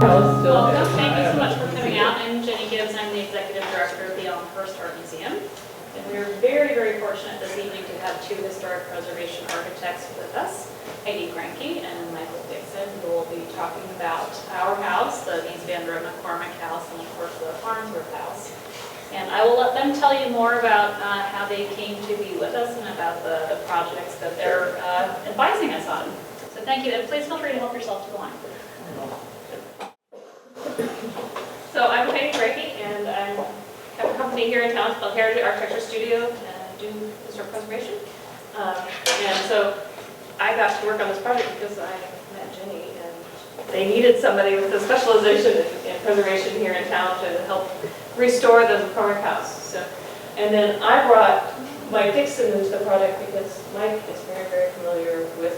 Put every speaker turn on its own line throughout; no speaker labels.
Welcome. Thank you so much for coming out. I'm Jenny Gibbs. I'm the Executive Director of the Elmhurst Art Museum. And we're very, very fortunate this evening to have two historic preservation architects with us, Heidi Granke and Michael Dixon, who will be talking about our house, the Mies and McCormick house, and of course the Farnsworth house. And I will let them tell you more about how they came to be with us and about the projects that they're advising us on. So thank you, and please feel free to help yourself to the line. So I'm Heidi Granke, and I have a company here in town called Heritage Architecture Studio, and I do historic preservation. And so I got to work on this project because I met Jenny, and they needed somebody with a specialization in preservation here in town to help restore the McCormick house. So, and then I brought Mike Dixon into the project because Mike is very, very familiar with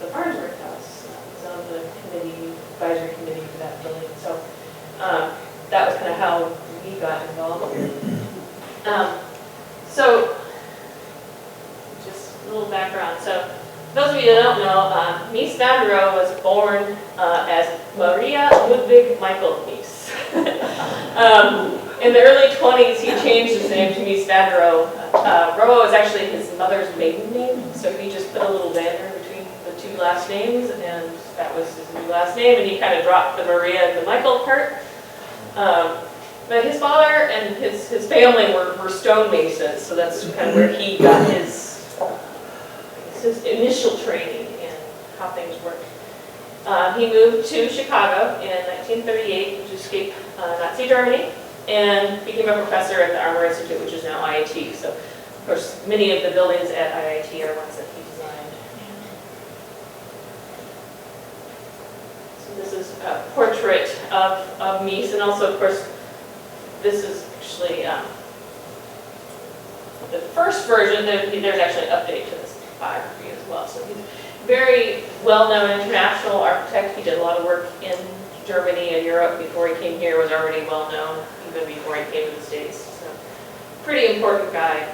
the Farnsworth house. He's on the advisory committee for that building. So that was kind of how we got involved here. So just a little background. So those of you that don't know, Mies van der Rohe was born as Maria Ludwig Michael Mies. In the early 20s, he changed his name to Mies van der Rohe. Rohe is actually his mother's maiden name, so he just put a little vander between the two last names, and that was his new last name, and he kind of dropped the Maria and the Michael part. But his father and his family were stonemasons, so that's kind of where he got his initial training in how things work. He moved to Chicago in 1938 to escape Nazi Germany and became a professor at the Armor Institute, which is now IIT. So, of course, many of the buildings at IIT are ones that he designed. So this is a portrait of Mies, and also, of course, this is actually the first version. There's actually an update to this biography as well. So he's a very well-known international architect. He did a lot of work in Germany and Europe before he came here, was already well-known even before he came to the States. So pretty important guy.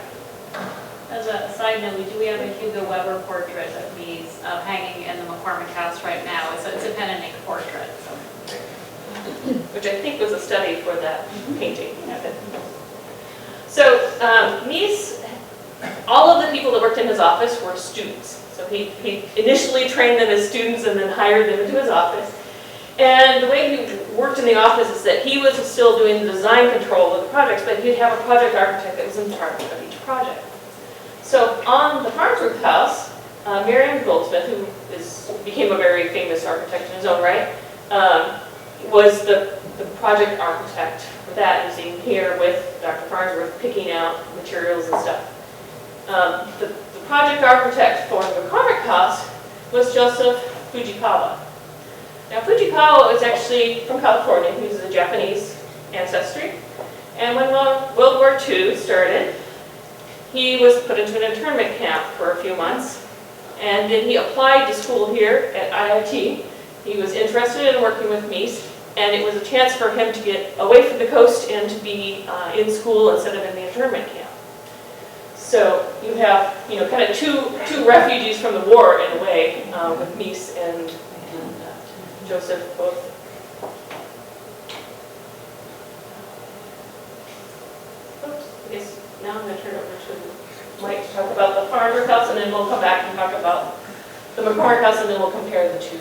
As a side note, we have a Hugo Weber portrait of Mies hanging in the McCormick house right now. It's a pen and ink portrait. So. Which I think was a study for that painting. So Mies, all of the people that worked in his office were students. So he initially trained them as students and then hired them into his office. And the way he worked in the office is that he was still doing the design control of the projects, but he'd have a project architect that was in charge of each project. So on the Farnsworth house, Miriam Goldsmith, who became a very famous architect in his own right, was the project architect for that. You see here with Dr. Farnsworth picking out materials and stuff. The project architect for the McCormick house was Joseph Fujikawa. Now Fujikawa was actually from California. He was a Japanese ancestry. And when World War II started, he was put into an internment camp for a few months. And then he applied to school here at IIT. He was interested in working with Mies, and it was a chance for him to get away from the coast and to be in school instead of in the internment camp. So you have, kind of two refugees from the war in a way, with Mies and Joseph both. Oops, I guess now I'm going to turn over to Mike to talk about the Farnsworth house, and then we'll come back and talk about the McCormick house, and then we'll compare the two.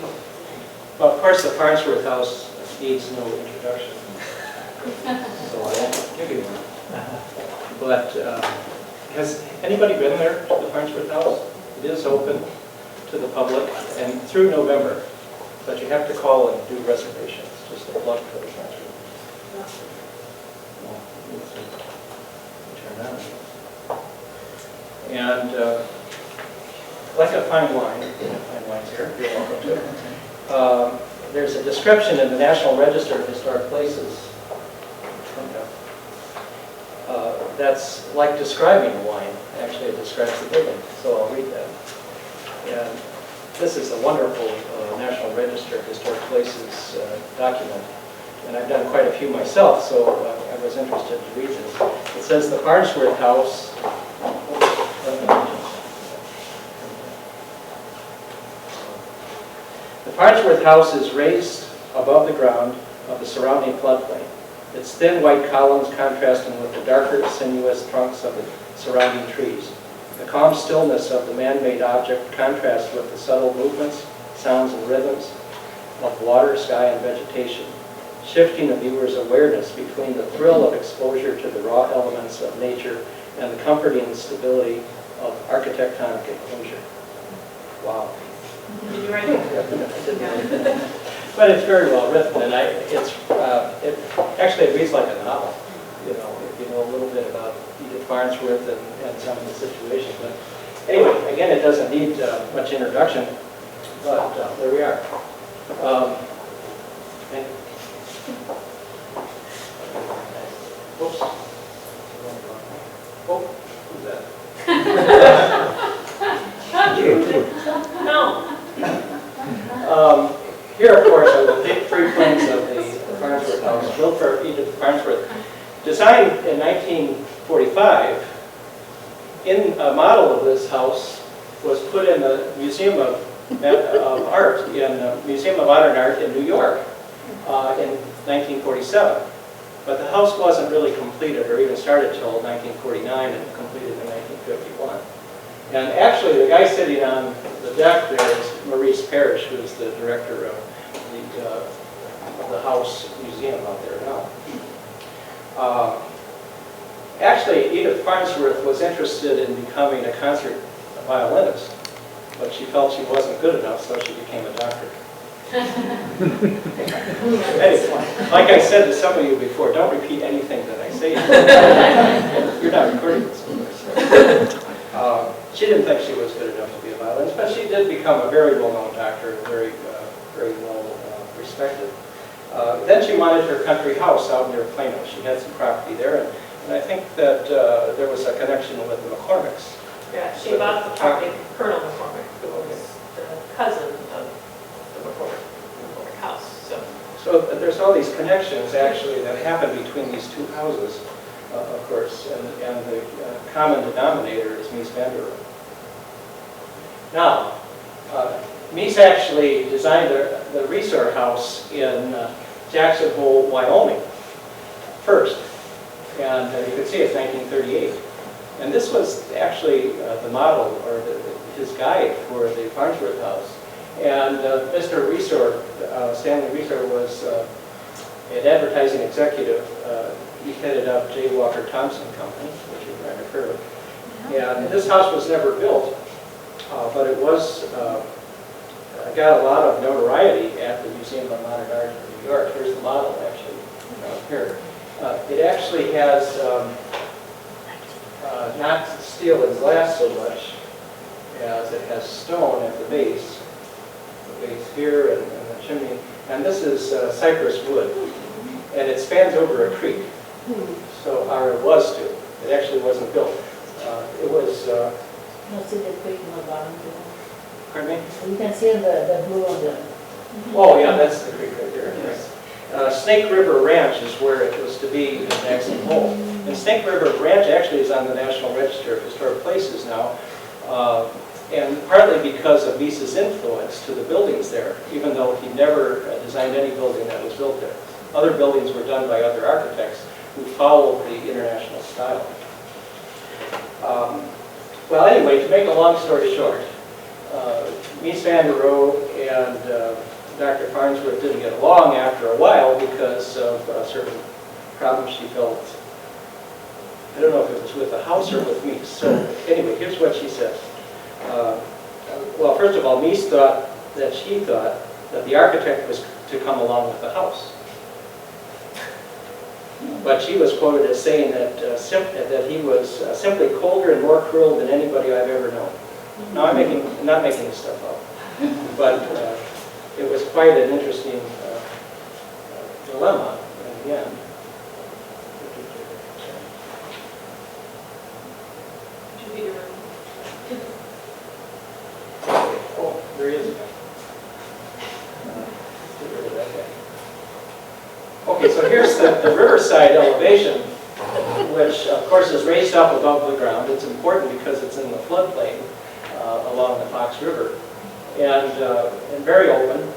Well, of course, the Farnsworth house needs no introduction, so I won't give you one. But has anybody been there to the Farnsworth house? It is open to the public and through November, but you have to call and do reservations, just a plug for the Farnsworth. Turn that on. And like a fine wine, fine wine's here, you're welcome to. There's a description in the National Register of Historic Places. That's like describing a wine. Actually, it describes the building, so I'll read that. And this is a wonderful National Register of Historic Places document. And I've done quite a few myself, so I was interested to read this. It says the Farnsworth house. The Farnsworth house is raised above the ground of the surrounding floodplain. Its thin white columns contrasting with the darker, sinuous trunks of the surrounding trees. The calm stillness of the man-made object contrasts with the subtle movements, sounds, and rhythms of water, sky, and vegetation, shifting the viewer's awareness between the thrill of exposure to the raw elements of nature and the comforting stability of architectonic enclosure. Wow.
Did you write it?
But it's very well written, and it actually reads like a novel, you know, if you know a little bit about Edith Farnsworth and some of the situations. But anyway, again, it doesn't need much introduction, but there we are. And, whoops. Oh, who's that?
No.
Here, of course, are the big three planes of the Farnsworth house, built for Edith Farnsworth. Designed in 1945, a model of this house was put in the Museum of Art, Museum of Modern Art in New York in 1947. But the house wasn't really completed or even started until 1949 and completed in 1951. And actually, the guy sitting on the deck there is Maurice Parrish, who is the director of the house museum out there now. Actually, Edith Farnsworth was interested in becoming a concert violinist, but she felt she wasn't good enough, so she became a doctor. Anyway, like I said to some of you before, don't repeat anything that I say. You're not recording this, of course. She didn't think she was good enough to be a violinist, but she did become a very well-known doctor, very well respected. Then she wanted her country house out near Plano. She had some property there, and I think that there was a connection with the McCormicks.
Yeah, she bought the property from Colonel McCormick, who was the cousin of the McCormick house.
So there's all these connections, actually, that happen between these two houses, of course, and the common denominator is Mies van der Rohe. Now, Mies actually designed the resort house in Jackson Hole, Wyoming, first. And you can see it's 1938. And this was actually the model, or his guide for the Farnsworth house. And Mr. Resort, Stanley Resort, was an advertising executive. He headed up J. Walker Thompson Company, which you might have heard of. And this house was never built, but it was got a lot of notoriety at the Museum of Modern Art in New York. Here's the model, actually, here. It actually has not steel and glass so much as it has stone at the base here and the chimney. And this is cypress wood, and it spans over a creek. So, or it was to. It actually wasn't built. It was.
See the creek in the bottom.
Pardon me?
You can see the blue on the.
Oh yeah, that's the creek right there. Yes. Snake River Ranch is where it was to be in Jackson Hole. And Snake River Ranch actually is on the National Register of Historic Places now, and partly because of Mies's influence to the buildings there, even though he never designed any building that was built there. Other buildings were done by other architects who followed the international style. Well, anyway, to make a long story short, Mies van der Rohe and Dr. Farnsworth didn't get along after a while because of certain problems she felt. I don't know if it was with the house or with Mies. So anyway, here's what she says. Well, first of all, Mies thought that the architect was to come along with the house. But she was quoted as saying that that he was simply colder and more cruel than anybody I've ever known. Now, I'm not making this stuff up, but it was quite an interesting dilemma in the end. Oh, there he is again. Get rid of that guy. Okay, so here's the riverside elevation, which of course is raised up above the ground. It's important because it's in the floodplain along the Fox River, and very open.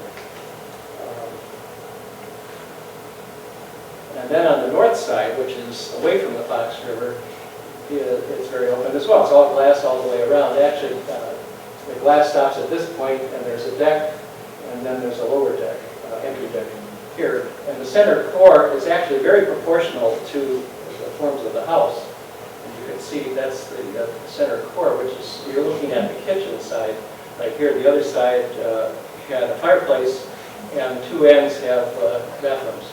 And then on the north side, which is away from the Fox River, it's very open as well. It's all glass all the way around. Actually, the glass stops at this point, and there's a deck, and then there's a lower deck, entry deck here. And the center core is actually very proportional to the forms of the house. And you can see that's the center core, which is, you're looking at the kitchen side. Right here, the other side had a fireplace, and two ends have bathrooms.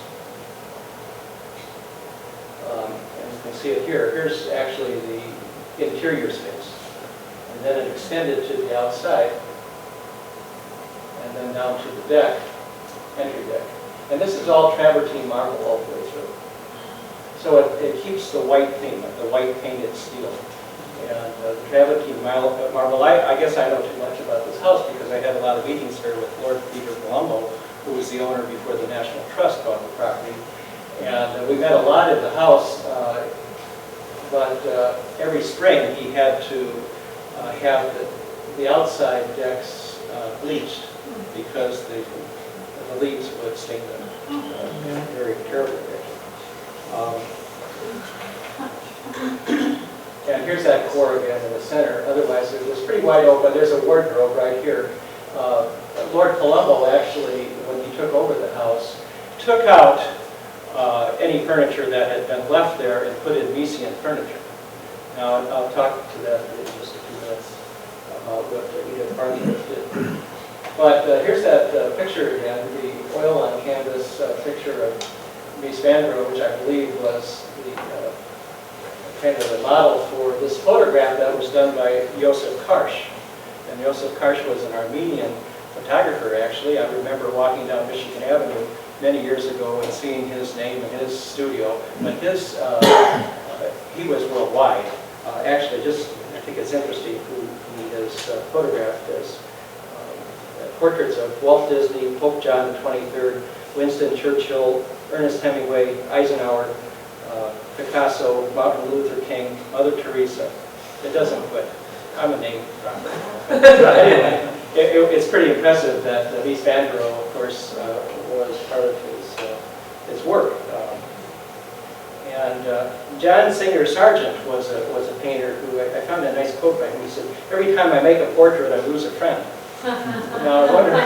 And you can see it here. Here's actually the interior space. And then it extended to the outside, and then down to the deck, entry deck. And this is all travertine marble all the way through. So it keeps the white theme, the white painted steel. And the travertine marble, I guess I know too much about this house because I had a lot of meetings here with Lord Peter Colombo, who was the owner before the National Trust bought the property. And we met a lot in the house, but every spring he had to have the outside decks bleached because the leaves would sting them very terribly. And here's that core again in the center. Otherwise, it was pretty wide open. There's a wardrobe right here. Lord Colombo actually, when he took over the house, took out any furniture that had been left there and put in Miesian furniture. Now, I'll talk to that in just a few minutes about what Edith Farnsworth did. But here's that picture again, the oil on canvas picture of Mies van der Rohe, which I believe was the kind of the model for this photograph that was done by Josef Karsh. And Josef Karsh was an Armenian photographer, actually. I remember walking down Michigan Avenue many years ago and seeing his name in his studio. But his, he was worldwide. Actually, I think it's interesting who he has photographed as portraits of Walt Disney, Pope John XXIII, Winston Churchill, Ernest Hemingway, Eisenhower, Picasso, Martin Luther King, Mother Teresa. It doesn't quit. I'm a name dropper. Anyway, it's pretty impressive that Mies van der Rohe, of course, was part of his work. And John Singer Sargent was a painter who, I found a nice quote by him. He said, "Every time I make a portrait, I lose a friend." Now I wonder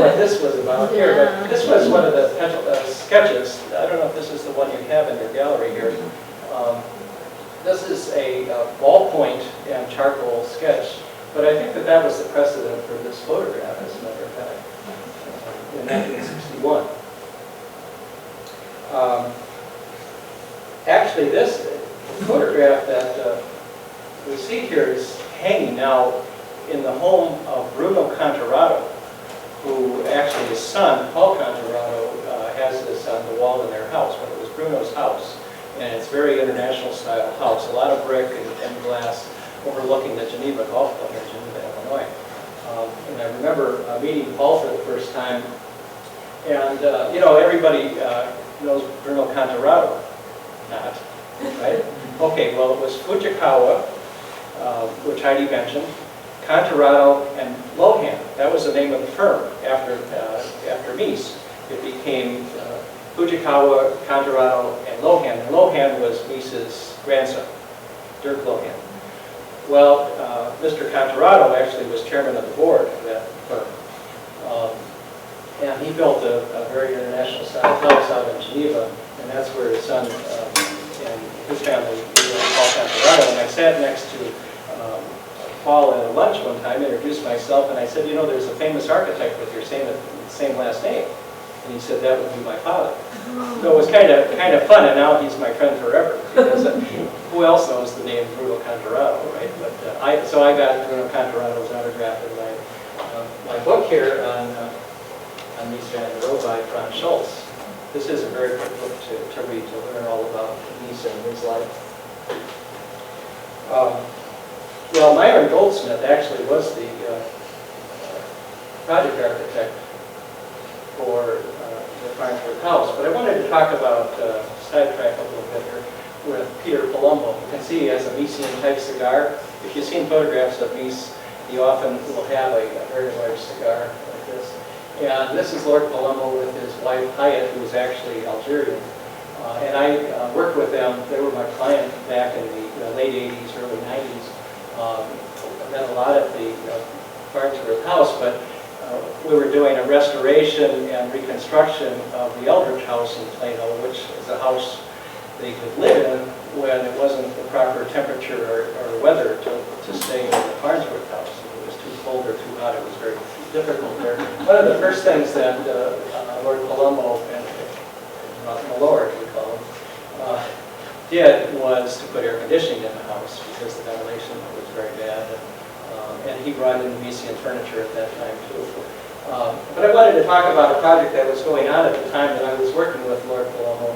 what this was about here, but this was one of the sketches. I don't know if this is the one you have in your gallery here. This is a ballpoint and charcoal sketch, but I think that was the precedent for this photograph, as a matter of fact, in 1961. Actually, this photograph that we see here is hanging now in the home of Bruno Contarado, who actually his son, Paul Contarado, has this on the wall in their house, but it was Bruno's house. And it's a very international style house, a lot of brick and glass overlooking the Geneva Golf Club in Geneva, Illinois. And I remember meeting Paul for the first time, and you know, everybody knows Bruno Contarado. Not, right? Okay, well, it was Fujikawa, which Heidi mentioned, Contarado, and Lohan. That was the name of the firm after Mies. It became Fujikawa, Contarado, and Lohan. And Lohan was Mies's grandson, Dirk Lohan. Well, Mr. Contarado actually was chairman of the board of that firm. And he built a very international style house out in Geneva, and that's where his son and his family, Paul Contarado. And I sat next to Paul at a lunch one time, introduced myself, and I said, you know, there's a famous architect with your same last name. And he said, that would be my father. So it was kind of fun, and now he's my friend forever. Because who else knows the name Bruno Contarado, right? But so I got Bruno Contarado's autograph in my book here on Mies van der Rohe by Franz Schultz. This is a very good book to read, to learn all about Mies and his life. Well, Myron Goldsmith actually was the project architect for the Farnsworth house, but I wanted to talk about, sidetrack a little bit here, with Peter Colombo. You can see he has a Miesian type cigar. If you've seen photographs of Mies, he often will have a very large cigar like this. And this is Lord Colombo with his wife Hyatt, who is actually Algerian. And I worked with them. They were my client back in the late 80s, early 90s. I met a lot at the Farnsworth house, but we were doing a restoration and reconstruction of the Elmhurst house in Plano, which is a house they could live in when it wasn't the proper temperature or weather to stay in the Farnsworth house. If it was too cold or too hot, it was very difficult there. One of the first things that Lord Colombo and my Lord, we call him, did was to put air conditioning in the house because the ventilation was very bad. And he brought in Miesian furniture at that time too. But I wanted to talk about a project that was going on at the time that I was working with Lord Colombo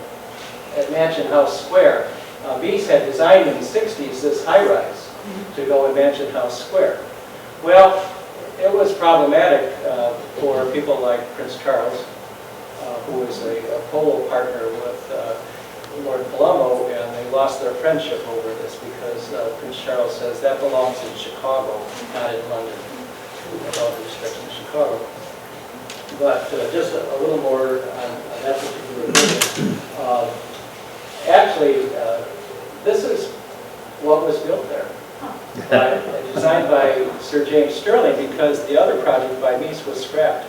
at Mansion House Square. Mies had designed in the 60s this high-rise to go in Mansion House Square. Well, it was problematic for people like Prince Charles, who was a polo partner with Lord Colombo, and they lost their friendship over this because Prince Charles says that belongs in Chicago, not in London. With all due respect to Chicago. But just a little more on that particular building. Actually, this is what was built there. Designed by Sir James Stirling, because the other project by Mies was scrapped.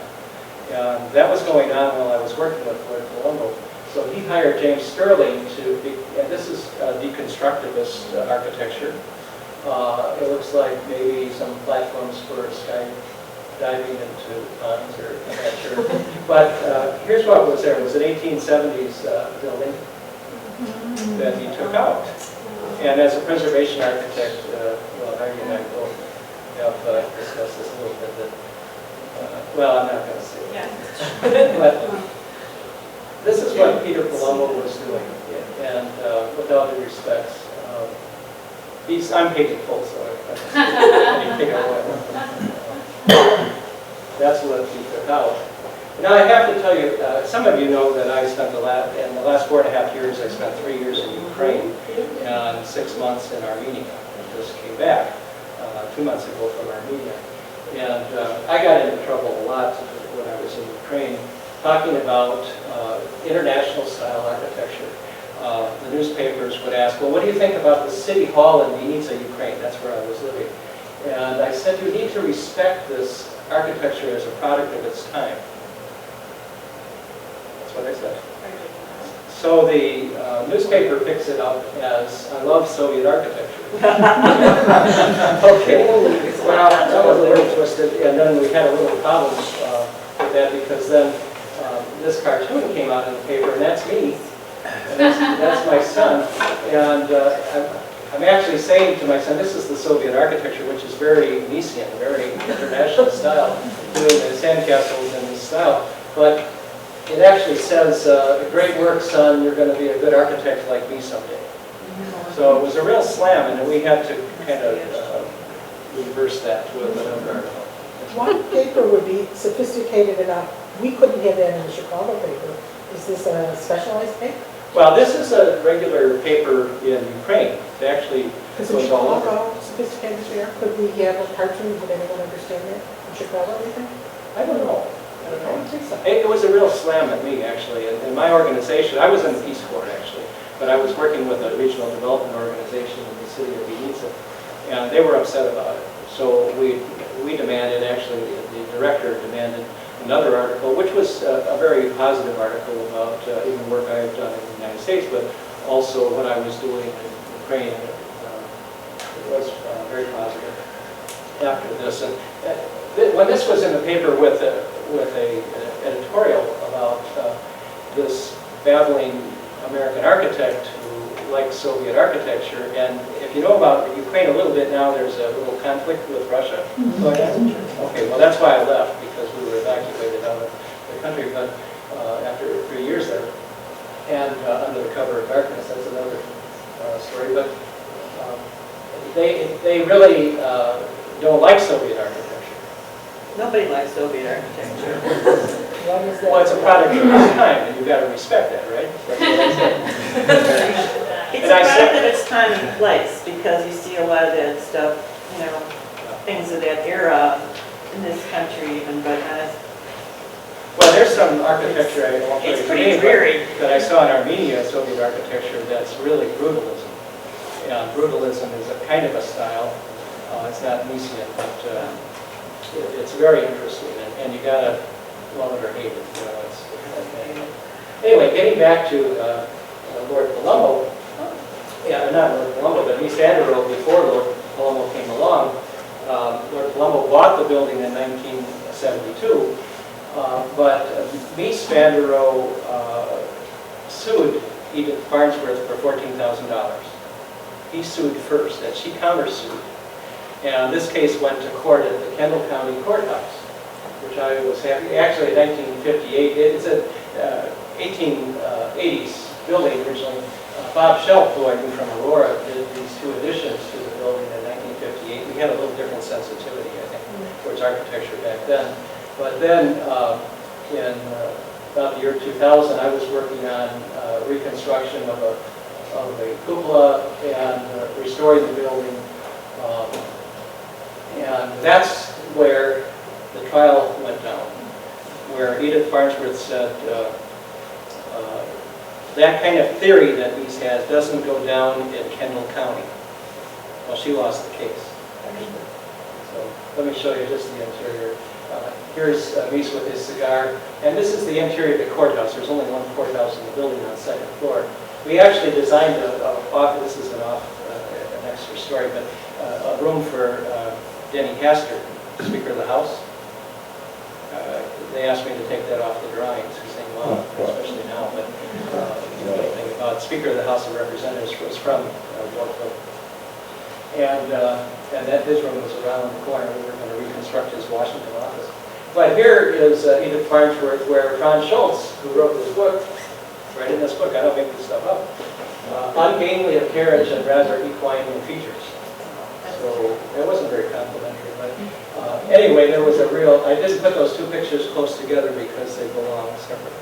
That was going on while I was working with Lord Colombo. So he hired James Stirling to be, and this is deconstructivist architecture. It looks like maybe some platforms for skydiving into ponds, or I'm not sure. But here's what was there. It was an 1870s building that he took out. And as a preservation architect, well, Heidi and I both have discussed this a little bit. That, well, I'm not going to say that. But this is what Peter Colombo was doing. And with all due respects, I'm paid in full, so anything I want. That's what he took out. Now I have to tell you, some of you know that I spent in the last 4.5 years, I spent 3 years in Ukraine and 6 months in Armenia. I just came back 2 months ago from Armenia. And I got into trouble a lot when I was in Ukraine, talking about international style architecture. The newspapers would ask, well, what do you think about the city hall in Vinnytsia, Ukraine? That's where I was living. And I said, you need to respect this architecture as a product of its time. That's what I said. So the newspaper picks it up as, I love Soviet architecture. Okay, well, that was a little twisted, and then we had a little problem with that, because then this cartoon came out in the paper, and that's me. And that's my son. And I'm actually saying to my son, this is the Soviet architecture, which is very Miesian, very international style, doing the sandcastles in this style. But it actually says, great work, son, you're going to be a good architect like me someday. So it was a real slam, and we had to kind of reverse that with another article.
One paper would be sophisticated enough. We couldn't have that in the Chicago paper. Is this a specialized paper?
Well, this is a regular paper in Ukraine. It actually
Because in
goes all over.
Chicago, sophisticated there, could we have a cartoon? Would anyone understand that? In Chicago, do you think?
I don't know. I don't
I
know.
don't think so.
It was a real slam at me, actually. In my organization, I was in the Peace Corps, actually, but I was working with a regional development organization in the city of Vinnytsia, and they were upset about it. So we demanded, actually, the director demanded another article, which was a very positive article about even work I had done in the United States, but also what I was doing in Ukraine. It was very positive after this. And when this was in the paper with a editorial about this babbling American architect who likes Soviet architecture, and if you know about Ukraine a little bit now, there's a little conflict with Russia. Okay, well that's why I left, because we were evacuated out of the country, but after 3 years there, and under the cover of darkness, that's another story. But they really don't like Soviet architecture.
Nobody likes Soviet architecture.
What is that?
Well, it's a product of its time, and you've got to respect that, right? That's what I said.
It's a product of its time and place, because you see a lot of that stuff, you know, things of that era in this country even, but
Well, there's is some architecture, I won't
It's
tell
pretty
you today,
dreary.
but I saw in Armenia Soviet architecture that's really brutalism. Brutalism is a kind of a style. It's not Miesian, but it's very interesting, and you gotta love it or hate it. You know, anyway, getting back to Lord Colombo. Yeah, not Lord Colombo, but Mies van der Rohe before Lord Colombo came along. Lord Colombo bought the building in 1972, but Mies van der Rohe sued Edith Farnsworth for $14,000. He sued first, and she countersued. And this case went to court at the Kendall County Courthouse, which I was happy. Actually, in 1958, it's a 1880s building originally. Bob Shelp, who I knew from Aurora, did these two additions to the building in 1958. We had a little different sensitivity, I think, towards architecture back then. But then, in about the year 2000, I was working on reconstruction of a cupola and restoring the building. And that's where the trial went down, where Edith Farnsworth said, that kind of theory that Mies has doesn't go down in Kendall County. Well, she lost the case, actually. So let me show you just the interior. Here's Mies with his cigar, and this is the interior of the courthouse. There's only one courthouse in the building on the second floor. We actually designed this is an extra story, but a room for Denny Hastert, Speaker of the House. They asked me to take that off the drawings, saying, well, especially now, but the thing about Speaker of the House of Representatives was from Yorkville. And that his room was around the corner. We were going to reconstruct his Washington office. But here is Edith Farnsworth, where Franz Schultz, who wrote this book, right in this book, I don't make this stuff up, ungainly of carriage and rather equine in features. So it wasn't very complimentary. But anyway, there was a real, I didn't put those two pictures close together because they belong separately.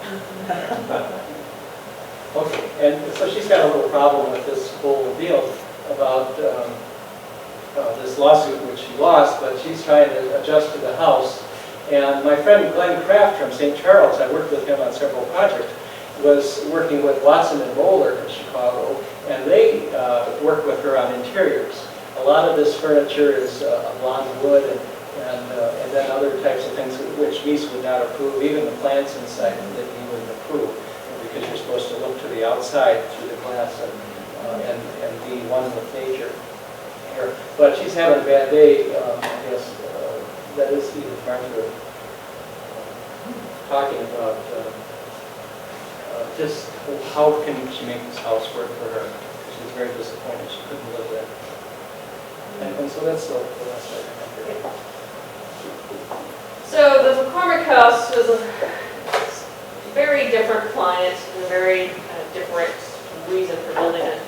Okay, and so she's got a little problem with this whole deal about this lawsuit which she lost, but she's trying to adjust to the house. And my friend Glenn Kraft from St. Charles, I worked with him on several projects, was working with Watson and Roller in Chicago, and they worked with her on interiors. A lot of this furniture is blonde wood and then other types of things which Mies would not approve, even the plants inside that he wouldn't approve, because you're supposed to look to the outside through the glass and be one with nature. But she's having a bad day, I guess. That is Edith Farnsworth talking about just how can she make this house work for her. She's very disappointed she couldn't live there. And so that's the last thing I have.
So the McCormick house was a very different client and a very different reason for building it.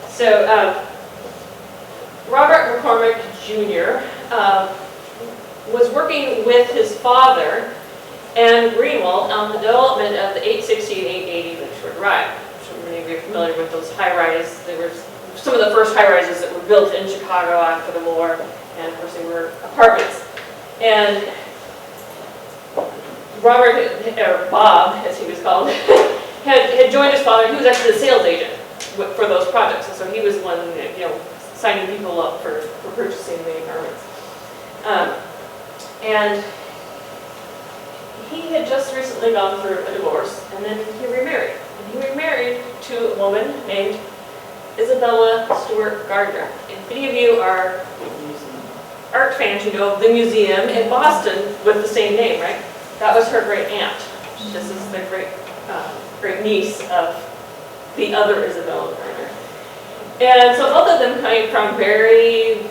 So Robert McCormick Jr. Was working with his father and Greenwald on the development of the 860 and 880 Lakeshore Drive. I'm sure many of you are familiar with those high-rises. They were some of the first high-rises that were built in Chicago after the war, and of course they were apartments. And Robert, or Bob, as he was called, had joined his father. He was actually the sales agent for those projects, and so he was one, signing people up for purchasing the apartments. And he had just recently gone through a divorce, and then he remarried. And he remarried to a woman named Isabella Stewart Gardner. And if any of you are art fans, you know of the museum in Boston with the same name, right? That was her great aunt. This is the great niece of the other Isabella Gardner. And so both of them came from very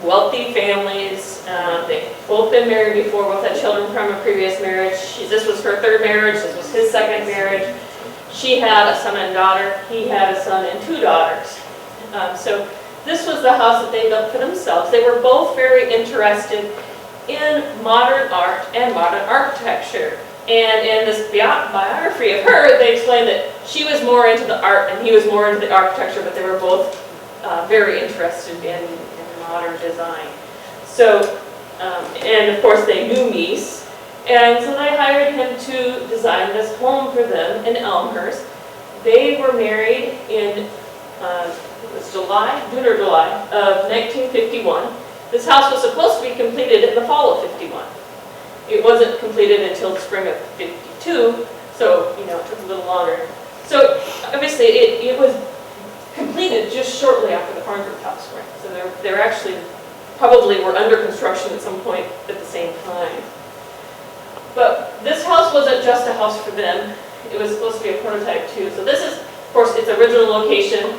wealthy families. They've both been married before, both had children from a previous marriage. This was her third marriage, this was his second marriage. She had a son and daughter, he had a son and two daughters. So this was the house that they built for themselves. They were both very interested in modern art and modern architecture. And in this biography of her, they explained that she was more into the art and he was more into the architecture, but they were both very interested in modern design. So, and of course they knew Mies, And so they hired him to design this home for them in Elmhurst. They were married in, it was June or July of 1951. This house was supposed to be completed in the fall of 51. It wasn't completed until the spring of 52, so, you know, it took a little longer. So, obviously, it was completed just shortly after the Farnsworth house went. So they're actually, probably were under construction at some point at the same time. But this house wasn't just a house for them. It was supposed to be a prototype too. So this is, of course, its original location.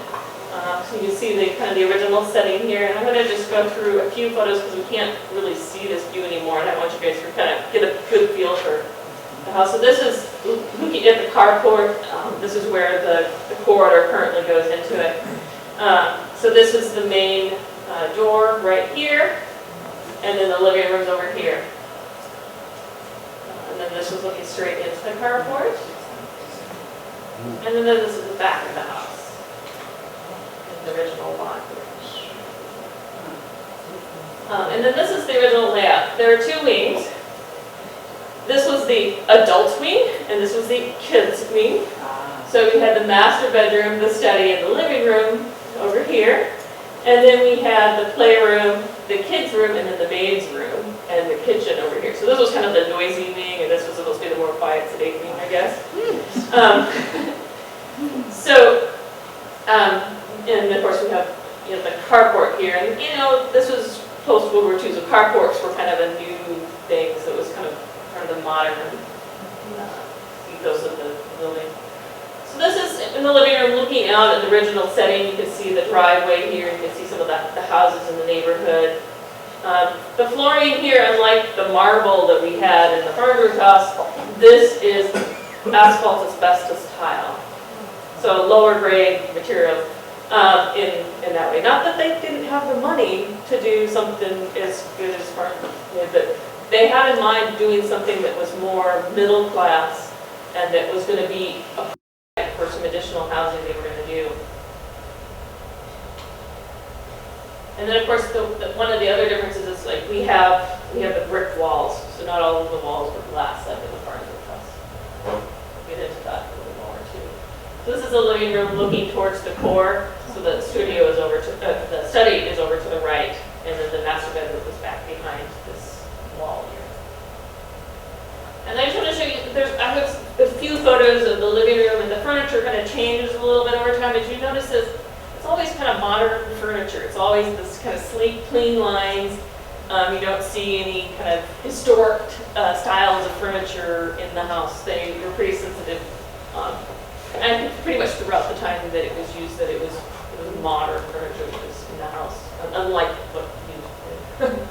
So you can see the kind of the original setting here. And I'm going to just go through a few photos because we can't really see this view anymore. And I want you guys to kind of get a good feel for the house. So this is looking at the carport. This is where the corridor currently goes into it. So this is the main door right here. And then the living room's over here. And then this was looking straight into the carport. And then this is the back of the house. The original lot. And then this is the original layout. There are two wings. This was the adult wing, and this was the kids wing. So we had the master bedroom, the study, and the living room over here. And then we had the playroom, the kids' room, and then the maid's room, and the kitchen over here. So this was kind of the noisy wing, and this was supposed to be the more quiet, sedate wing, I guess. And of course we have, you know, the carport here, and you know, this was post World War II, so carports were kind of a new thing, so it was kind of the modern ethos of the building. So this is in the living room looking out at the original setting. You can see the driveway here, you can see some of the houses in the neighborhood. The flooring here, unlike the marble that we had in the Farnsworth house, this is asphalt asbestos tile. So lower grade material in that way. Not that they didn't have the money to do something as good as Farnsworth did, but they had in mind doing something that was more middle class and that was going to be for some additional housing they were going to do. And then of course one of the other differences is like we have the brick walls, so not all of the walls were glass like in the Farnsworth house. We get into that a little more too. So this is the living room looking towards the core. So the studio is over to the study is over to the right, and then the master bedroom is back behind this wall here. And I just want to show you, I have a few photos of the living room, and the furniture kind of changes a little bit over time. As you notice, it's always kind of modern furniture. It's always this kind of sleek, clean lines. You don't see any kind of historic styles of furniture in the house. They were pretty sensitive, and pretty much throughout the time that it was used, that it was modern furniture that was in the house, unlike what you did.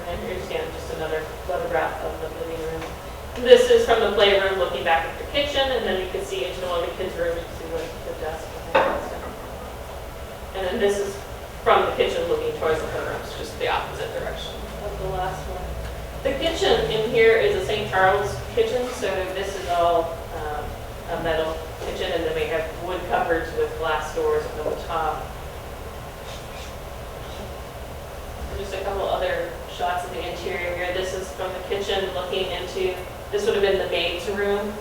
And here's again just another photograph of the living room. This is from the playroom looking back at the kitchen, and then you can see into one of the kids' rooms, you can see the desk behind and stuff. And then this is from the kitchen looking towards the rooms, just the opposite direction of the last one. The kitchen in here is a St. Charles kitchen, so this is all a metal kitchen, and then we have wood cupboards with glass doors on the top. And just a couple other shots of the interior here. This is from the kitchen looking into, this would have been the maid's room.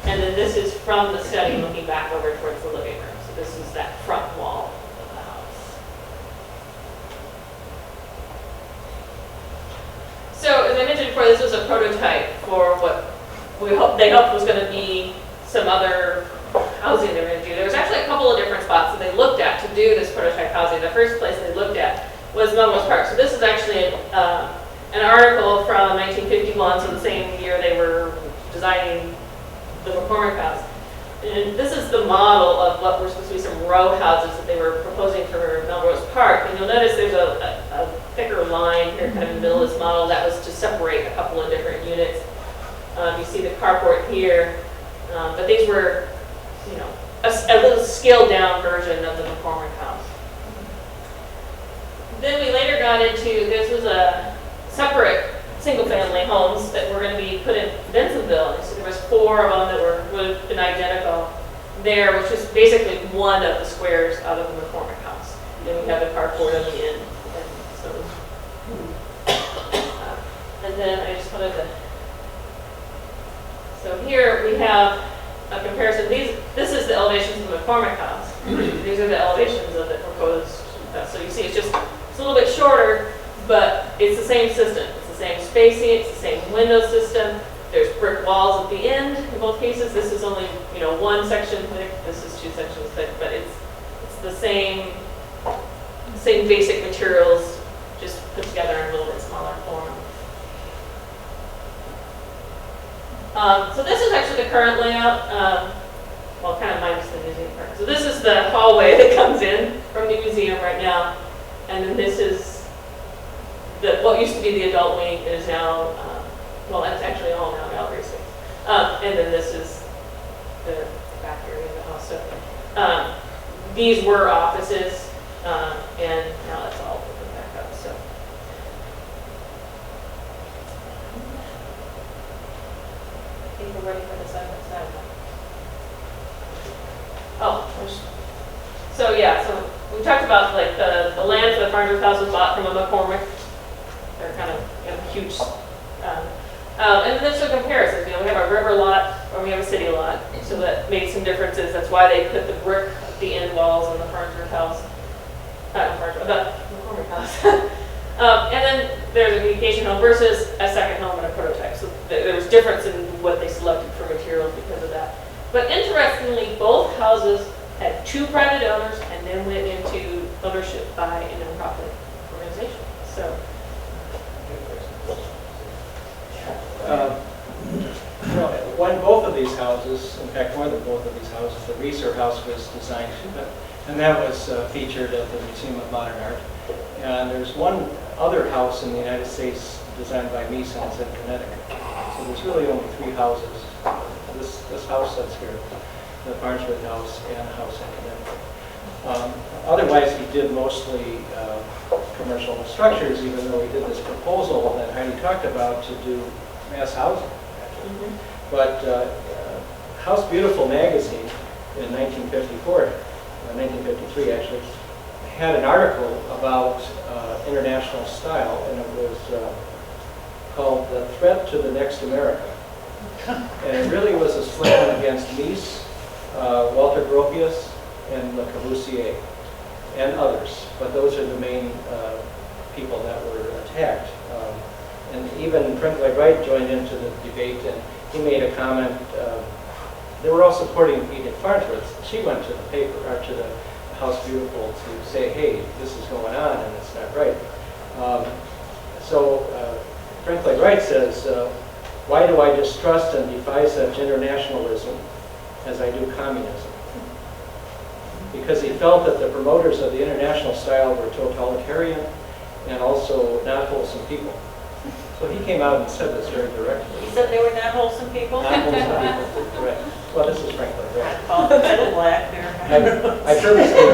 And then this is from the study looking back over towards the living room. So this is that front wall of the house. So as I mentioned before, this was a prototype for what they hoped was going to be some other housing they were going to do. There was actually a couple of different spots that they looked at to do this prototype housing. The first place they looked at was Melrose Park. So this is actually an article from 1951, so the same year they were designing the McCormick house. And this is the model of what were supposed to be some row houses that they were proposing for Melrose Park. And you'll notice there's a thicker line here kind of in the middle of this model that was to separate a couple of different units. You see the carport here, but these were, you know, a little scaled down version of the McCormick house. Then we later got into, this was a separate single-family homes that were going to be put in Bensonville. So there was 4 of them that would have been identical there, which is basically one of the squares out of the McCormick house. Then we have the carport on the end. And so, And then I just wanted to, so here we have a comparison. This is the elevations of the McCormick house. These are the elevations of the proposed, so you see it's a little bit shorter, but it's the same system. It's the same spacing, it's the same window system. There's brick walls at the end in both cases. This is only, one section thick, this is 2 sections thick, but it's the same basic materials, just put together in a little bit smaller form. So this is actually the current layout, well, kind of minus the museum part. So this is the hallway that comes in from the museum right now, and then this is what used to be the adult wing is now, well, that's actually all now gallery space. And then this is the back area of the house. So these were offices, and now that's all open back up. So. I think we're ready for the side by side. So yeah, so we talked about like the land for the Farnsworth house was bought from a McCormick. They're kind of huge. And then there's some comparisons. We have a river lot or we have a city lot, so that made some differences. That's why they put the brick at the end walls on the Farnsworth house. The McCormick house. And then there's a vacation home versus a second home and a prototype. So there was difference in what they selected for materials because of that. But interestingly, both houses had 2 private owners and then went into ownership by a nonprofit organization. So.
Both of these houses, in fact, more than both of these houses, the Reeser house was designed, and that was featured at the Museum of Modern Art. And there's one other house in the United States designed by Mies in Connecticut. So there's really only 3 houses. This house that's here, the Farnsworth house, and a house in Connecticut. Otherwise, he did mostly commercial structures, even though he did this proposal that Heidi talked about to do mass housing, actually. Mm-hmm. But House Beautiful magazine in 1953 actually, had an article about international style, and it was called The Threat to the Next America. And it really was a slam against Mies, Walter Gropius, and Le Corbusier, and others. But those are the main people that were attacked. And even Frank Lloyd Wright joined into the debate, and he made a comment. They were all supporting Edith Farnsworth. She went to the paper, or to the House Beautiful, to say, hey, this is going on, and it's not right. So Frank Lloyd Wright says, why do I distrust and defy such internationalism as I do communism? Because he felt that the promoters of the international style were totalitarian and also not wholesome people. So he came out and said this very directly.
He said they were not wholesome people?
Not wholesome people, correct. Well, this is Frank Lloyd Wright.
I call them middle black there.
I purposely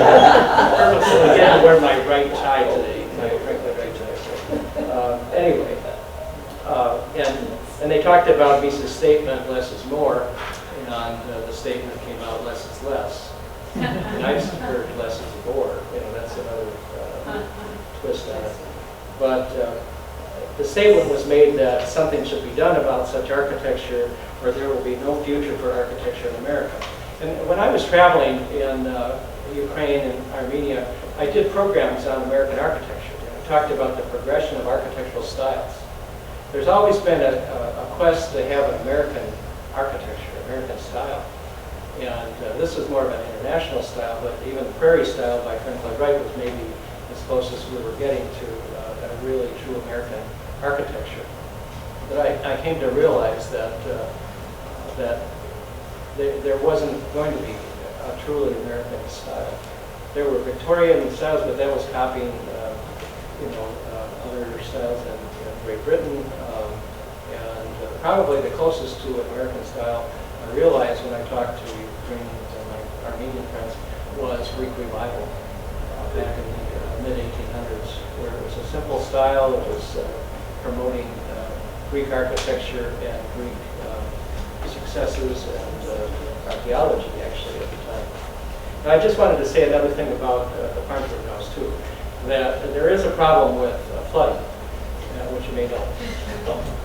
didn't wear my right tie today, my Frank Lloyd Wright tie. Anyway, and they talked about Mises' statement, less is more, and the statement came out, less is less. And I've heard less is a bore. That's another twist on it. But the statement was made that something should be done about such architecture, or there will be no future for architecture in America. And when I was traveling in Ukraine and Armenia, I did programs on American architecture. I talked about the progression of architectural styles. There's always been a quest to have an American architecture, American style. And this is more of an international style, but even the Prairie style by Frank Lloyd Wright was maybe as close as we were getting to a really true American architecture. But I came to realize that there wasn't going to be a truly American style. There were Victorian styles, but that was copying, other styles in Great Britain, and probably the closest to an American style I realized when I talked to Ukrainians and my Armenian friends was Greek revival back in the mid-1800s, where it was a simple style. It was promoting Greek architecture and Greek successes and archaeology, actually, at the time. And I just wanted to say another thing about the Farnsworth house, too, that there is a problem with flooding, which which you may know.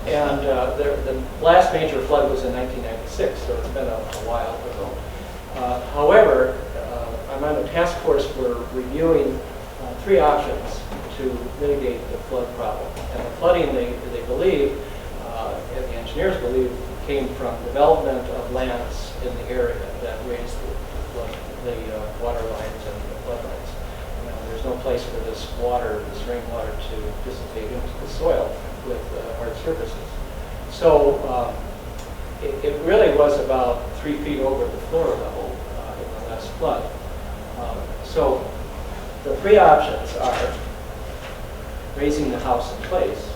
And the last major flood was in 1996, so it's been a while ago. However, I'm on a task force for reviewing 3 options to mitigate the flood problem. And the flooding, they believe, and the engineers believe, came from development of lands in the area that raised the water lines and the flood lines. There's no place for this water, this rainwater, to dissipate into the soil with hard surfaces. So it really was about 3 feet over the floor level in the last flood. So the 3 options are raising the house in place,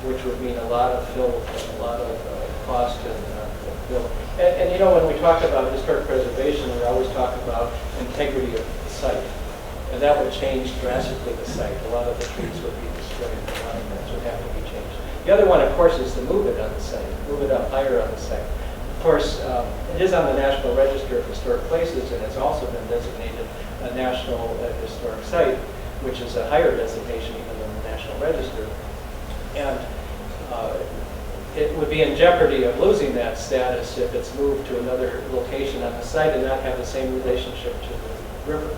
which would mean a lot of fill and a lot of cost and fill. And you know, when we talk about historic preservation, we always talk about integrity of the site. And that would change drastically the site. A lot of the trees would be destroyed, a lot of things would have to be changed. The other one, of course, is to move it on the site, move it up higher on the site. Of course, it is on the National Register of Historic Places, and it's also been designated a National Historic Site, which is a higher designation even than the National Register. And it would be in jeopardy of losing that status if it's moved to another location on the site and not have the same relationship to the river.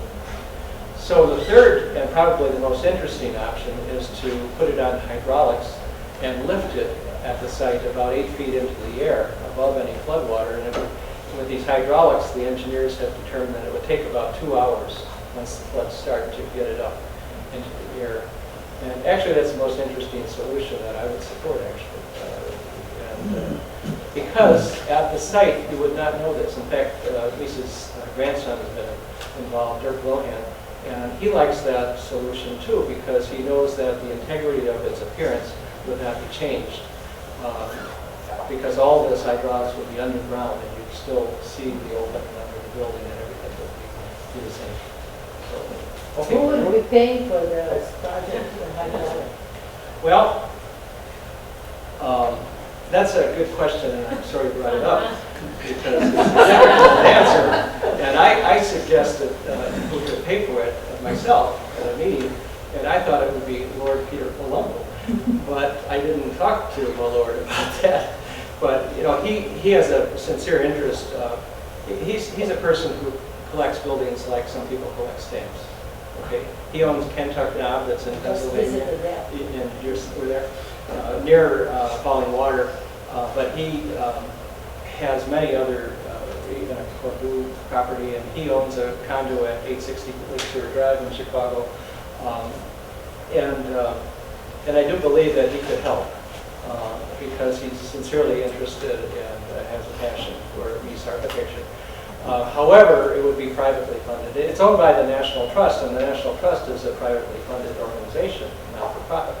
So the third, and probably the most interesting option, is to put it on hydraulics and lift it at the site about 8 feet into the air above any floodwater. And with these hydraulics, the engineers have determined that it would take about 2 hours once the floods start to get it up into the air. And actually, that's the most interesting solution that I would support, actually. Because at the site, you would not know this. In fact, Lisa's grandson has been involved, Dirk Lohan, and he likes that solution too, because he knows that the integrity of its appearance would not be changed. Because all this hydraulics would be underground, and you'd still see the opening under the building, and everything would be the same. So, okay.
Who will be paying for the project for hydraulic?
Well, that's a good question, and I'm sorry you brought it up, because it's a difficult answer. And I suggested who could pay for it myself at a meeting, and I thought it would be Lord Peter Colombo. But I didn't talk to my Lord about that. But you know, he has a sincere interest. He's a person who collects buildings like some people collect stamps. Okay, he owns Kentuck Knob that's in Pennsylvania. And you were there near Falling Water, but he has many other, even a Corbu property, and he owns a condo at 860 Lake Shore Drive in Chicago. And I do believe that he could help because he's sincerely interested and has a passion for Mies architecture. However, it would be privately funded. It's owned by the National Trust, and the National Trust is a privately funded organization, not for profit.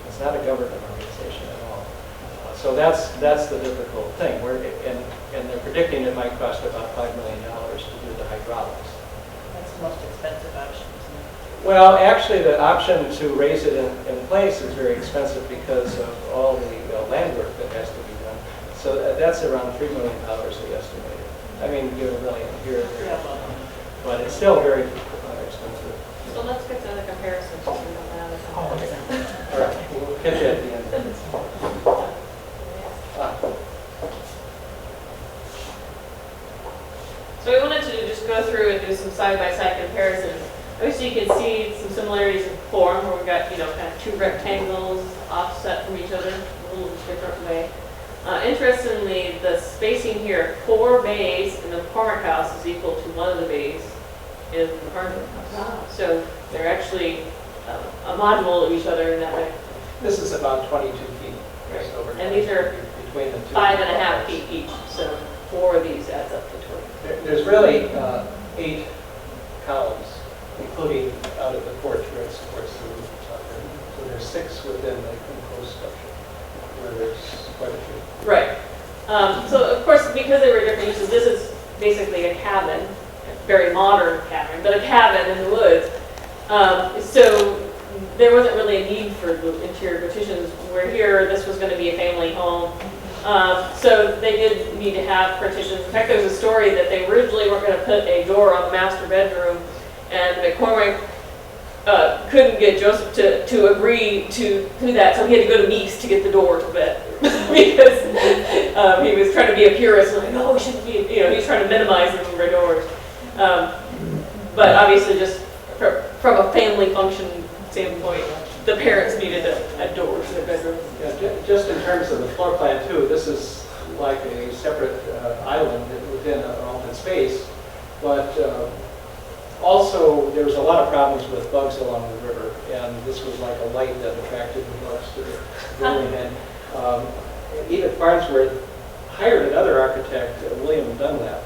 It's not a government organization at all. So that's the difficult thing. And they're predicting it might cost about $5 million to do the hydraulics.
That's the most expensive option, isn't it?
Well, actually, the option to raise it in place is very expensive because of all the land work that has to be done. So that's around $3 million they estimated. I mean, give $1 million here, but it's still very expensive.
So let's get to the comparison. So we don't have a comparison.
All right, we'll catch you at the end.
So we wanted to just go through and do some side-by-side comparisons. Obviously, you can see some similarities in form, where we've got, kind of 2 rectangles offset from each other in a little different way. Interestingly, the spacing here, 4 bays in the McCormick house is equal to 1 of the bays in the Farnsworth house.
Wow.
So they're actually a module of each other in that way.
This is about 22 feet.
Right.
Over
And these are
between the two.
5.5 feet each. So 4 of these adds up to 20.
There's really 8 columns, including out of the porch where it supports the roof. So there's 6 within the enclosed structure, where there's quite a few.
Right. So of course, because they were different uses, this is basically a cabin, a very modern cabin, but a cabin in the woods. So there wasn't really a need for the interior partitions. Where here, this was going to be a family home. So they did need to have partitions. In fact, there's a story that they originally weren't going to put a door on the master bedroom, and McCormick couldn't get Joseph to agree to do that, so he had to go to Mies to get the door to fit. Because he was trying to be a purist, like, no, we shouldn't be, he's trying to minimize the number of doors. But obviously just from a family function standpoint, the parents needed a door to their bedroom.
Yeah, just in terms of the floor plan too, this is like a separate island within an open space, but also there was a lot of problems with bugs along the river, and this was like a light that attracted the bugs to the building. And Edith Farnsworth hired another architect, William Dunlap,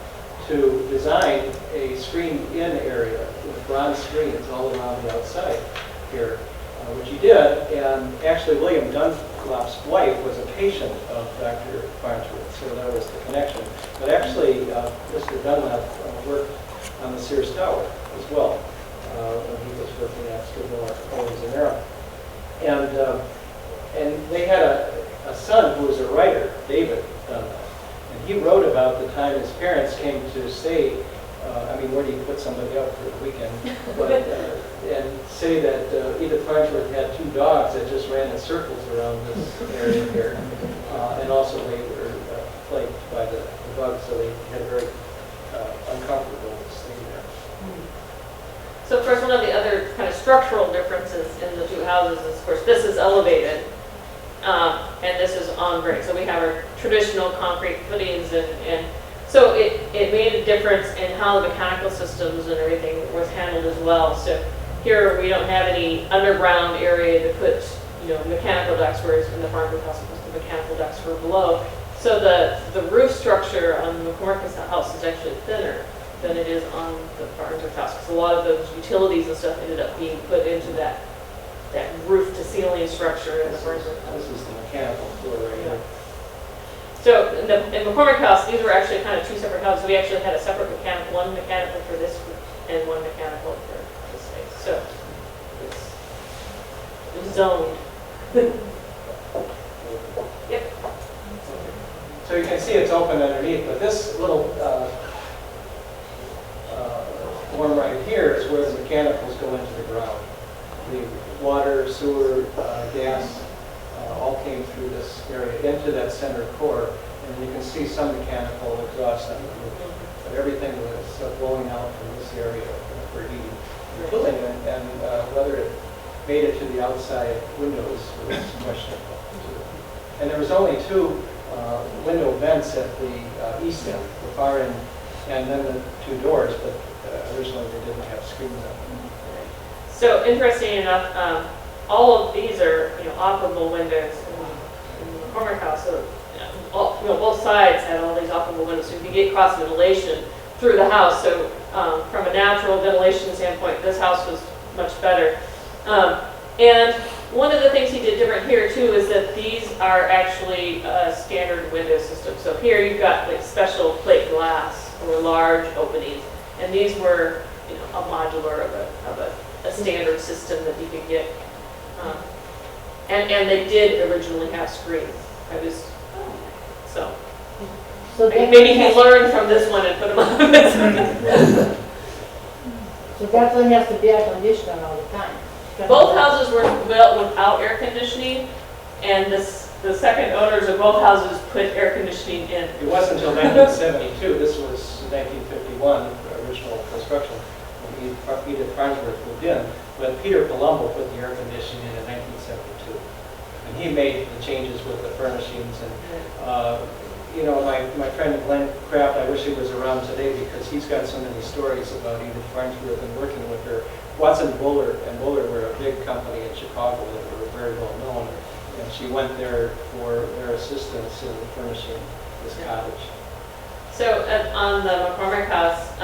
to design a screened-in area with bronze screens all around the outside here, which he did. And actually, William Dunlap's wife was a patient of Dr. Farnsworth, so that was the connection. But actually, Mr. Dunlap worked on the Sears Tower as well when he was working at Strouville Homes in Era. And they had a son who was a writer, David Dunlap. And he wrote about the time his parents came to stay, where do you put somebody up for the weekend? But, and say that Edith Farnsworth had 2 dogs that just ran in circles around this area here. And also they were plagued by the bugs, so they had very uncomfortable staying there.
So of course, one of the other kind of structural differences in the 2 houses is, of course, this is elevated. And this is on grade. So we have our traditional concrete footings, and so it made a difference in how the mechanical systems and everything was handled as well. So here we don't have any underground area to put, mechanical ducts, whereas in the Farnsworth house, the mechanical ducts were below. So the roof structure on the McCormick house is actually thinner than it is on the Farnsworth house, because a lot of those utilities and stuff ended up being put into that roof-to-ceiling structure in the Farnsworth house.
This is the mechanical floor right here.
So in McCormick house, these were actually kind of 2 separate houses. We actually had a separate one mechanical for this and one mechanical for this space. So it's zoned. Yep.
So you can see it's open underneath, but this little form right here is where the mechanicals go into the ground. The water, sewer, gas, all came through this area into that center core, and you can see some mechanical exhaust on the roof. But everything was blowing out from this area for heating and cooling, and whether it made it to the outside windows was questionable. And there was only 2 window vents at the east end, the far end, and then the 2 doors, but originally they didn't have screens on them.
So interesting enough, all of these are operable windows in the McCormick house. So both sides had all these operable windows, so you could get cross ventilation through the house. So from a natural ventilation standpoint, this house was much better. And one of the things he did different here too is that these are actually a standard window system. So here you've got like special plate glass or large openings, and these were a modular of a standard system that you could get. And they did originally have screens. So maybe he learned from this one and put them on this one.
So that one has to be air conditioned all the time.
Both houses were built without air conditioning, and the second owners of both houses put air conditioning in.
It wasn't until 1972, this was 1951, the original construction, when Edith Farnsworth moved in, but Peter Palumbo put the air conditioning in 1972. And he made the changes with the furnishings. And, my friend Glenn Kraft, I wish he was around today because he's got so many stories about Edith Farnsworth and working with her. Watson Buller and Buller were a big company in Chicago that were very well known. And she went there for their assistance in furnishing this cottage.
So on the McCormick house,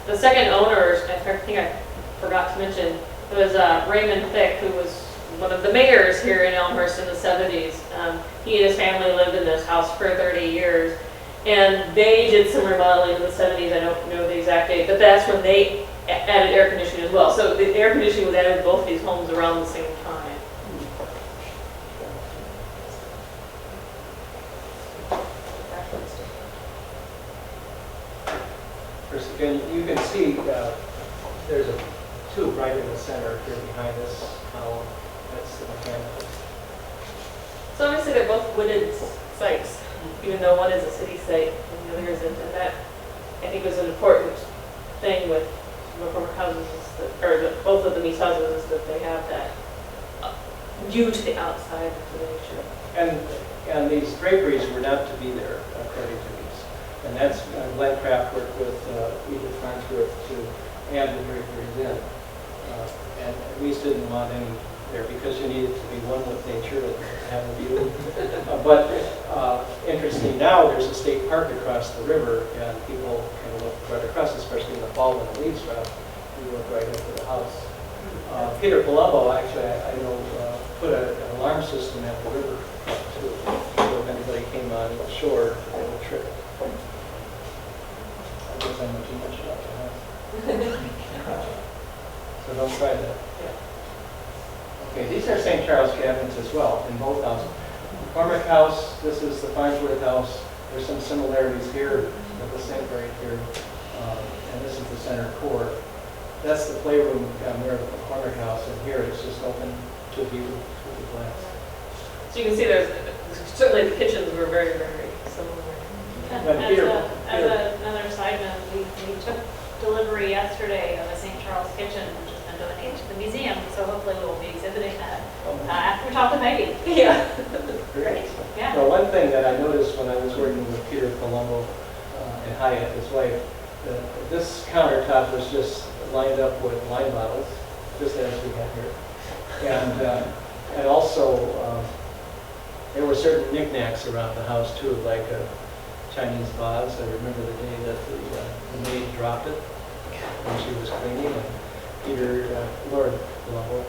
the second owners, I think I forgot to mention, was Raymond Thick, who was one of the mayors here in Elmhurst in the 70s. He and his family lived in this house for 30 years. And they did some remodeling in the 70s. I don't know the exact date, but that's when they added air conditioning as well. So the air conditioning was added to both these homes around the same time.
First, again, you can see there's a tube right in the center here behind this column. That's the mechanical.
So obviously they're both wooded sites, even though one is a city site and the other isn't. And that, I think, was an important thing with McCormick houses, is that, or both of the Mies houses, is that they have that view to the outside to make sure.
And these draperies were not to be there, according to Mies. And that's, Glenn Craft worked with Edith Farnsworth to add the draperies in. And Mies didn't want any there because you needed to be one with nature and have a view. But interesting now, there's a state park across the river, and people can look right across, especially in the fall when the leaves drop. You look right into the house. Peter Palumbo, actually, I know, put an alarm system at the river too. So if anybody came on shore, they would trip. I guess I know too much about the house. So don't try that. Okay, these are St. Charles cabinets as well, in both houses. McCormick House, this is the Farnsworth House. There's some similarities here with the sink right here. And this is the center core. That's the playroom down there at the McCormick House, and here it's just open to view through the glass.
So you can see there's, certainly the kitchens were very, very similar.
Another side note, we took delivery yesterday of a St. Charles kitchen, which has been donated to the museum, so hopefully we will be exhibiting that after we talk to Heidi.
Yeah.
Great.
Yeah.
Well, one thing that I noticed when I was working with Peter Palumbo and Hyatt, his wife, this countertop was just lined up with wine bottles, just as we have here. And also, there were certain knickknacks around the house too, like a Chinese vase. I remember the day that the maid dropped it when she was cleaning, and Peter, Lord Palumbo,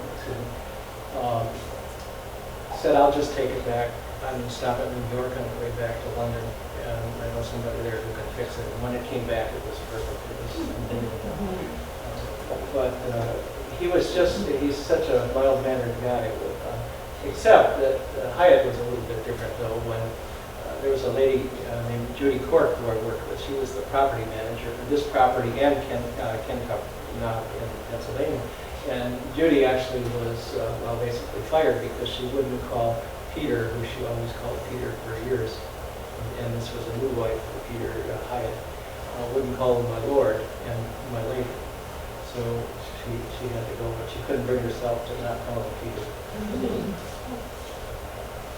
said, "I'll just take it back. I'm going to stop at New York on the way back to London, and I know somebody there who can fix it." And when it came back, it was perfect. It was unbelievable. But he's such a mild-mannered guy. Except that Hyatt was a little bit different, though, when there was a lady named Judy Cork who I worked with. She was the property manager for this property and Kentuck, now in Pennsylvania. And Judy actually was, basically fired because she wouldn't call Peter, who she always called Peter for years, and this was a new wife for Peter Hyatt, wouldn't call him my lord and my lady. So she had to go, but she couldn't bring herself to not call him Peter.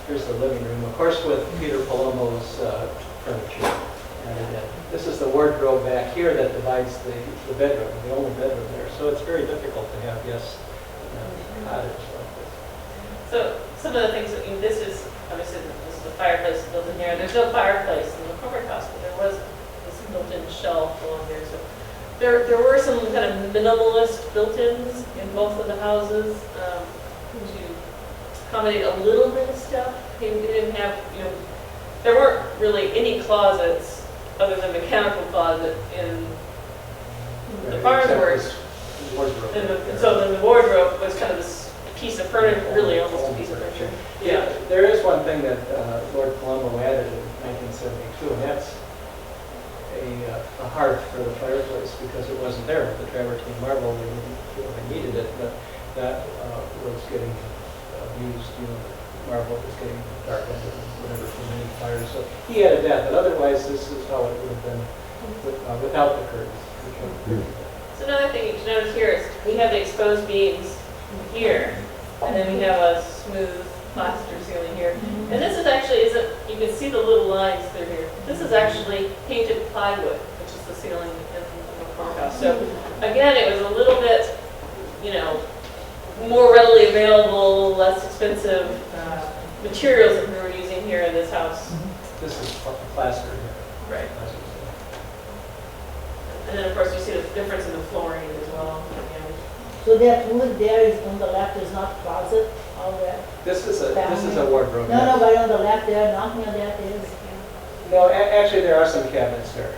Here's the living room, of course, with Peter Palumbo's furniture. And this is the wardrobe back here that divides the bedroom, the only bedroom there. So it's very difficult to have guests in a cottage like this.
So some of the things, this is, obviously, this is the fireplace built in here. There's no fireplace in the McCormick house, but there was this built-in shelf along there. So there were some kind of minimalist built-ins in both of the houses to accommodate a little bit of stuff. They didn't have, there weren't really any closets other than mechanical closet in the Farnsworth. So then the wardrobe was kind of this piece of furniture, really almost a piece of furniture. Yeah.
There is one thing that Lord Palumbo added in 1972, and that's a hearth for the fireplace, because it wasn't there with the travertine marble. They didn't feel they needed it, but that was getting used. Marble was getting darkened and whatever from many fires. So he added that, but otherwise this is how it would have been without the curtains.
So another thing you should notice here is we have the exposed beams here, and then we have a smooth plaster ceiling here. And this is actually, you can see the little lines through here. This is actually painted plywood, which is the ceiling in the farmhouse. So again, it was a little bit, more readily available, less expensive materials that we were using here in this house.
This is plaster here.
Right. And then, of course, you see the difference in the flooring as well.
So that wood there is on the left is not closet, all that?
This is a wardrobe.
No, but on the left there, not near that is.
No, actually there are some cabinets there.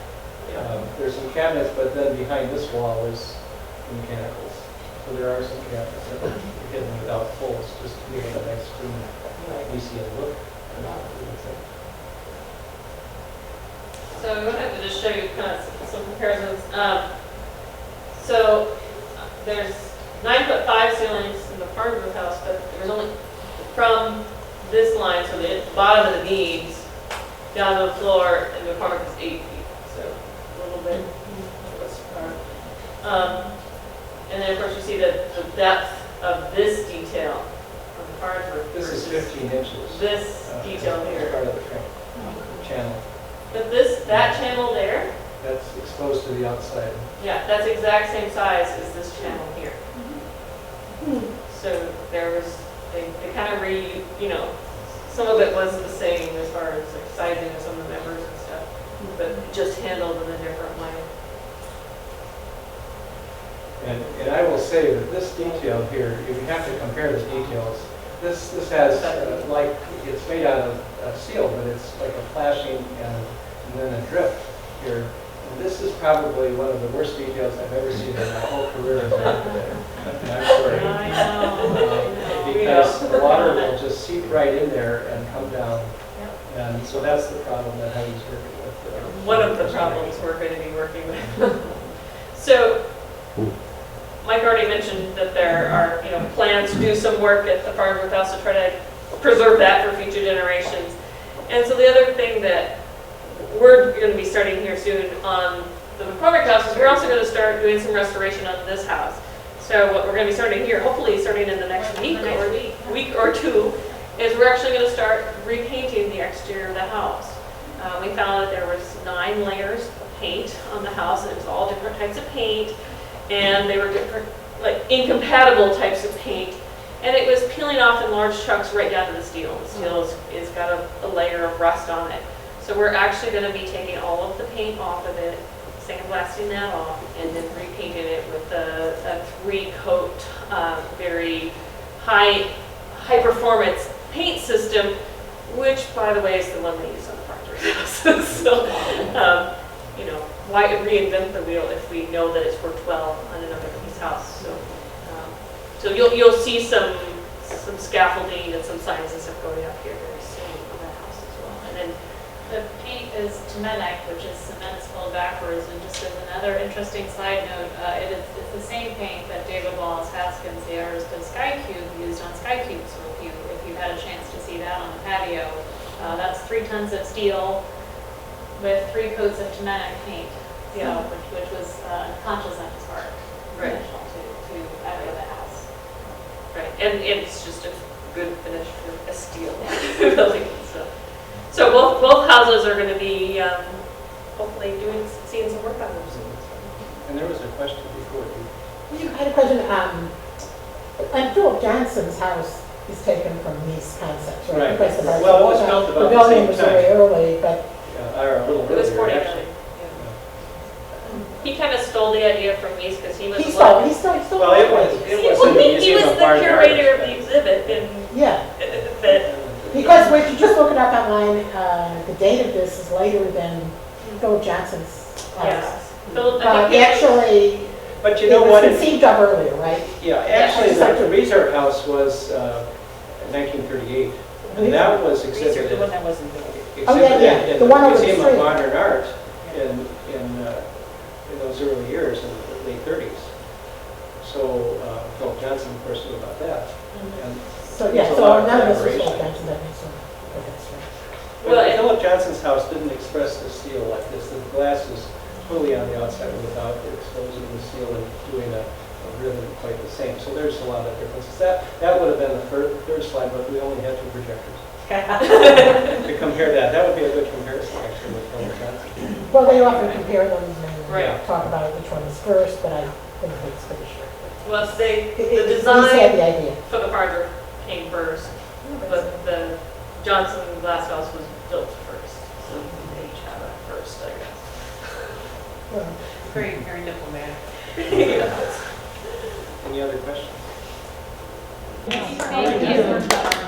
There's some cabinets, but then behind this wall is mechanicals. So there are some cabinets that are hidden without holes, just to create a nice screen. You see a look.
So I'm going to have to just show you kind of some comparisons. So there's 9'5" ceilings in the Farnsworth house, but there was only from this line, so the bottom of the beams down to the floor, and the McCormick is 8 feet, so a little bit. And then of course you see the depth of this detail of the Farnsworth.
This is
versus
15 inches.
This detail here.
Part of the channel.
But that channel there,
That's exposed to the outside.
yeah, that's exact same size as this channel here. So there was, they kind of some of it was the same as far as like sizing of some of the members and stuff, but just handled in a different way.
And I will say that this detail here, if you have to compare the details, this has like, it's made out of steel, but it's like a flashing and then a drip here. And this is probably one of the worst details I've ever seen in my whole career as an architect. And I'm sorry.
I know.
Because the water will just seep right in there and come down. And so that's the problem that Heidi's working with.
One of the problems we're going to be working with. So, Mike already mentioned that there are, plans to do some work at the Farnsworth house to try to preserve that for future generations. And so the other thing that we're going to be starting here soon on the McCormick house is we're also going to start doing some restoration on this house. So what we're going to be starting here, hopefully starting in the next week or two, is we're actually going to start repainting the exterior of the house. We found that there was 9 layers of paint on the house, and it was all different types of paint, and they were different, like incompatible types of paint, and it was peeling off in large chunks right down to the steel. The steel is got a layer of rust on it. So we're actually going to be taking all of the paint off of it, sandblasting that off, and then repainting it with a 3-coat, very high-performance paint system, which, by the way, is the one they use on the Farnsworth house. So, why reinvent the wheel if we know that it's worked well on another piece house? So you'll see some scaffolding and some signs and stuff going up here very soon on that house as well. And then
The paint is Temenic, which is cement spilled backwards, and just as another interesting side note, it's the same paint that David Wallace Haskins, the artist of Sky Cube, used on Sky Cube. So if you had a chance to see that on the patio, that's 3 tons of steel with 3 coats of Temenic paint, which was conscious on his part,
Right.
intentional to add to the house.
right, and it's just a good finish for a steel building. So both houses are going to be hopefully seeing some work on them soon.
And there was a question before.
I had a question. And Philip Johnson's house is taken from Mies concepts, right?
Right.
Because
Well, it was built about
the
the
building
same
was
time.
very early, but
Or a little
It was
earlier,
49.
actually.
He kind of stole the idea from me because he was
he
one-
still.
Well, it was in the
He was
Museum
the
of Art and
curator of
Arts.
the exhibit, and
Yeah,
that
because when you just look it up online, the date of this is later than Philip Johnson's house.
yeah. Philip, I think he
Actually,
But you
it
know
was
what?
conceived of earlier, right?
Yeah, actually, the Reserve House was 1938. And that was exhibited
The one that wasn't built.
Oh, yeah, yeah.
in
The
the
one over the
Museum of
street.
Modern Art in those early years, in the late 30s. So Philip Johnson, of course, knew about that. And
So,
There's
yeah,
a
so
lot of
none of this was
collaboration.
Philip Johnson, that makes sense. Okay, that's right.
Well, and-
Philip Johnson's house didn't express the steel like this. The glass is fully on the outside without exposing the steel and doing a ribbon quite the same. So there's a lot of differences. That would have been the third slide, but we only had 2 projectors. To compare that would be a good comparison, actually, with Philip Johnson.
Well, they often compare them and
Right.
talk about which one is first, but I think it's pretty sure.
well, the
He's had the
design
idea.
for the Farnsworth came first, but the Johnson glass house was built first. So they each have it first, I guess.
Well,
Very, very diplomatic.
Any other questions?
Thank you.